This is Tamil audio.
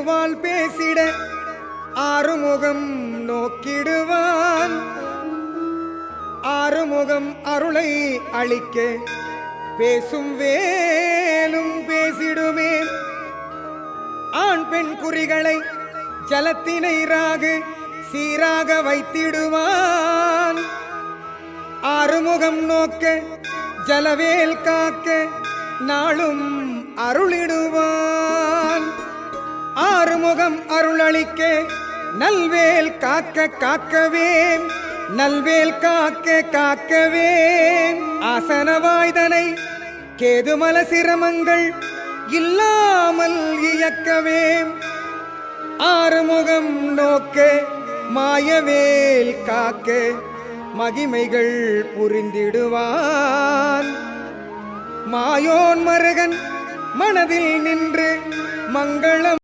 திருவால் பேசிட ஆறுமுகம் நோக்கிடுவான். ஆறுமுகம் அருளை அளிக்க பேசும் வேலும் பேசிடுமே. ஆண் பெண் குறிகளை ஜலத்தினை ராகு சீராக வைத்திடுவான். ஆறுமுகம் நோக்க ஜலவேல் காக்க நாளும் அருளிடுவான். ஆறுமுகம் அருளளிக்க நல்வேல் காக்க காக்கவே, நல்வேல் காக்க காக்கவே. ஆசனவாய்தனை கேதுமல சிரமங்கள் இல்லாமல் இயக்கவே. ஆறுமுகம் நோக்க மாயவேல் காக்க மகிமைகள் புரிந்திடுவான். மாயோன் மருகன் மனதில் நின்று மங்களம்